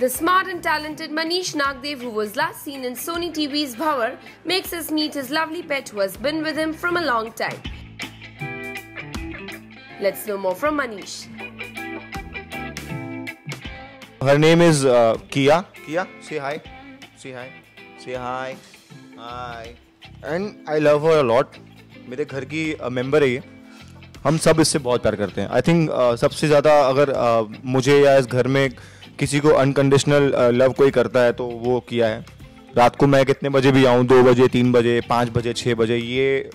The smart and talented Manish Nagdev, who was last seen in Sony TV's Bhavar, makes us meet his lovely pet who has been with him from a long time. Let's know more from Manish. Her name is Kia. Kia, say hi. Say hi. Say hi. Hi. And I love her a lot. मेरे घर की member है ये. हम सब इससे बहुत प्यार करते हैं. आई थिंक सबसे ज़्यादा अगर मुझे या इस घर में किसी को अनकंडीशनल लव कोई करता है तो वो किया है. रात को मैं कितने बजे भी आऊँ, 2 बजे, 3 बजे, 5 बजे, 6 बजे, ये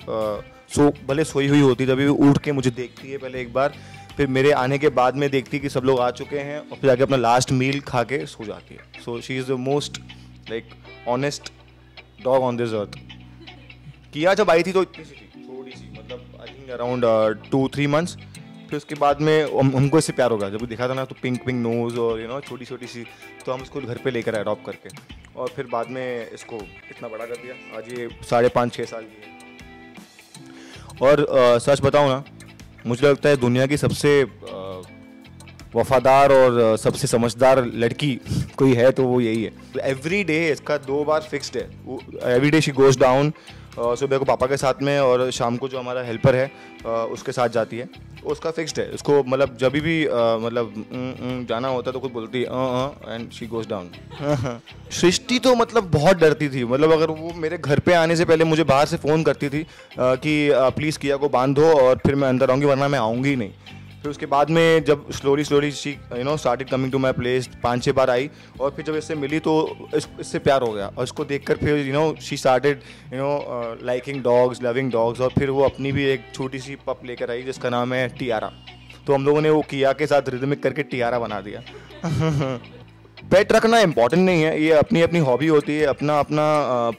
भले सोई हुई होती तभी उठ के मुझे देखती है पहले एक बार, फिर मेरे आने के बाद में देखती कि सब लोग आ चुके हैं और फिर जाके अपना लास्ट मील खा के सो जाती है. So she is the most like honest dog on this earth. किया जब आई थी तो इतनी सी थी, थोड़ी सी, मतलब आई थिंक अराउंड 2-3 मंथ्स. फिर उसके बाद में हमको इससे प्यार हो गया. जब देखा था ना तो पिंक नोज़ और छोटी छोटी सी, तो हम इसको घर पे लेकर आए अडॉप्ट करके, और फिर बाद में इसको इतना बड़ा कर दिया. आज ये 5.5-6 साल की है. और सच बताऊँ ना, मुझे लगता है दुनिया की सबसे वफादार और सबसे समझदार लड़की कोई है तो वो यही है. एवरी डे इसका 2 बार फिक्स्ड है. Every day she goes down. सुबह को पापा के साथ में और शाम को जो हमारा हेल्पर है उसके साथ जाती है. उसका फिक्स्ड है. उसको मतलब जब भी मतलब जाना होता है तो खुद बोलती है एंड शी गोज़ डाउन. सृष्टि तो मतलब बहुत डरती थी. मतलब अगर वो मेरे घर पे आने से पहले मुझे बाहर से फ़ोन करती थी कि प्लीज़ किया को बांध दो और फिर मैं अंदर आऊँगी वरना मैं आऊँगी ही नहीं. फिर उसके बाद में जब slowly she started coming to my place, 5-6 बार आई और फिर जब इससे मिली तो इससे प्यार हो गया. और इसको देखकर फिर she started liking dogs, loving dogs. और फिर वो अपनी भी एक छोटी सी पप लेकर आई जिसका नाम है टियारा. तो हम लोगों ने वो किया के साथ रिदमिक करके टियारा बना दिया. पेट रखना इम्पॉर्टेंट नहीं है, ये अपनी अपनी हॉबी होती है, अपना अपना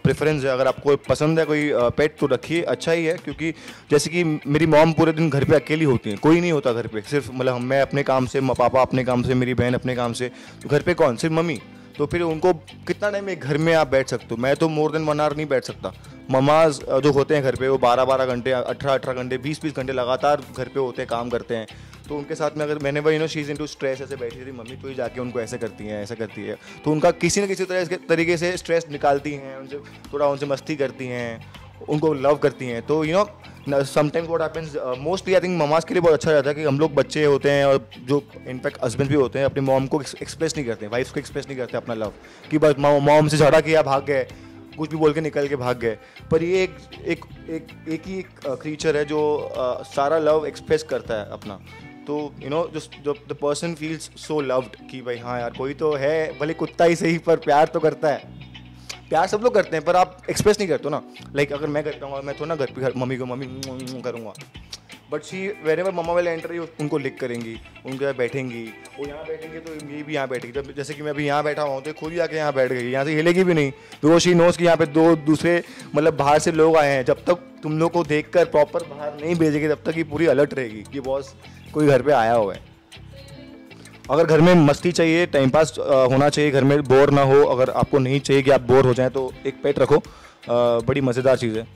प्रेफरेंस है. अगर आपको पसंद है कोई पेट तो रखिए, अच्छा ही है. क्योंकि जैसे कि मेरी मॉम पूरे दिन घर पे अकेली होती हैं, कोई नहीं होता घर पे. सिर्फ मतलब मैं अपने काम से, पापा अपने काम से, मेरी बहन अपने काम से, तो घर पे कौन, सिर्फ मम्मी. तो फिर उनको कितना टाइम एक घर में आप बैठ सकते हो. मैं तो मोर देन 1 आवर नहीं बैठ सकता. ममाज जो होते हैं घर पे वो 12-12 घंटे, 18-18 घंटे, 20-20 घंटे लगातार घर पे होते हैं, काम करते हैं. तो उनके साथ में अगर मैंने वही शी इज़ इनटू स्ट्रेस ऐसे बैठी थी, मम्मी तो ही जाके उनको ऐसे करती हैं, ऐसा करती है. तो उनका किसी न किसी तरीके से स्ट्रेस निकालती हैं, उनसे थोड़ा उनसे मस्ती करती हैं, उनको लव करती हैं. तो sometimes what happens, mostly I think mama's के लिए बहुत अच्छा रहता है कि हम लोग बच्चे होते हैं और जो इनफैक्ट हस्बैंड भी होते हैं अपनी मॉम को एक्सप्रेस नहीं करते, वाइफ को एक्सप्रेस नहीं करते अपना लव, कि बस मॉम से झगड़ा किया, भाग गए, कुछ भी बोल के निकल के भाग गए. पर ये एक ही क्रीचर है जो सारा लव एक्सप्रेस करता है अपना. तो the person feels so loved कि भाई हाँ यार कोई तो है, भले कुत्ता ही सही पर प्यार तो करता है. प्यार सब लोग करते हैं पर आप एक्सप्रेस नहीं करते हो ना. लाइक अगर मैं करता हूँ, मैं तो ना घर पे मम्मी को मम्मी करूँगा, बट शी वेरेवर मम्मा वाले एंटर उनको लिक करेंगी, उनके यहाँ बैठेंगी, वो यहाँ बैठेंगे तो ये भी यहाँ बैठेगी. जब जैसे कि मैं अभी यहाँ बैठा हूँ तो खुद ही आके यहाँ बैठ गई, यहाँ से हिलेगी भी नहीं. तो शी नोज़ कि यहाँ पे 2 दूसरे मतलब बाहर से लोग आए हैं. जब तक तुम लोग को देखकर प्रॉपर बाहर नहीं भेजेगी तब तक ये पूरी अलर्ट रहेगी कि बॉस कोई घर पे आया हुआ है. अगर घर में मस्ती चाहिए, टाइम पास होना चाहिए, घर में बोर ना हो, अगर आपको नहीं चाहिए कि आप बोर हो जाएं तो एक पेट रखो. बड़ी मज़ेदार चीज़ है.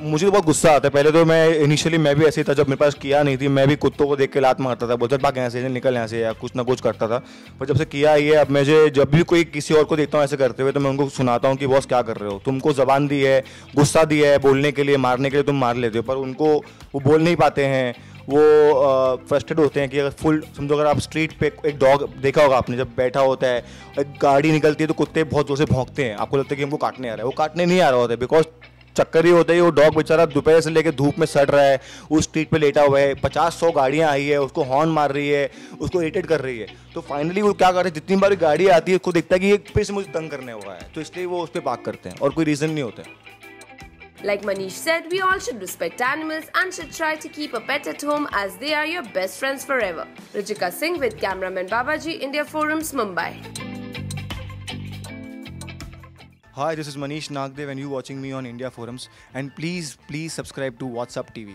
मुझे तो बहुत गुस्सा आता है. पहले तो मैं भी ऐसे ही था. जब मेरे पास किया नहीं थी मैं भी कुत्तों को देख के लात मारता था, बोलता भाग यहाँ से, निकल यहाँ से, या कुछ ना कुछ करता था. पर जब से किया ये, अब मुझे जब भी कोई किसी और को देखता हूँ ऐसे करते हुए तो मैं उनको सुनाता हूँ कि बॉस क्या कर रहे हो, तुमको ज़बान दी है, गुस्सा दिया है बोलने के लिए, मारने के लिए, तुम मार लेते हो. पर उनको वो बोल नहीं पाते हैं. वो फ्रस्ट्रेट होते हैं कि अगर फुल समझो, अगर आप स्ट्रीट पे एक डॉग देखा होगा आपने, जब बैठा होता है, एक गाड़ी निकलती है तो कुत्ते बहुत जोर से भौंकते हैं. आपको लगता है कि हमको काटने आ रहा है, वो काटने नहीं आ रहा होता है. बिकॉज चक्कर ही होता है वो डॉग बेचारा दोपहर से लेकर धूप में सड़ रहा है, उस स्ट्रीट पे लेटा हुआ है, 50-100 गाड़ियाँ आई है, उसको हॉर्न मार रही है, उसको इरिटेट कर रही है. तो फाइनली वो क्या करते हैं, जितनी बार गाड़ी आती है उसको देखता है कि ये फिर से मुझे तंग करने हुआ है, तो इसलिए वो उस पर पार्क करते हैं और कोई रीज़न नहीं होता है. Like Manish said, we all should respect animals and should try to keep a pet at home as they are your best friends forever. Ruchika Singh with cameraman Babaji, India Forums, Mumbai. Hi, this is Manish Nagdev and you watching me on India Forums, and please subscribe to WhatsApp TV.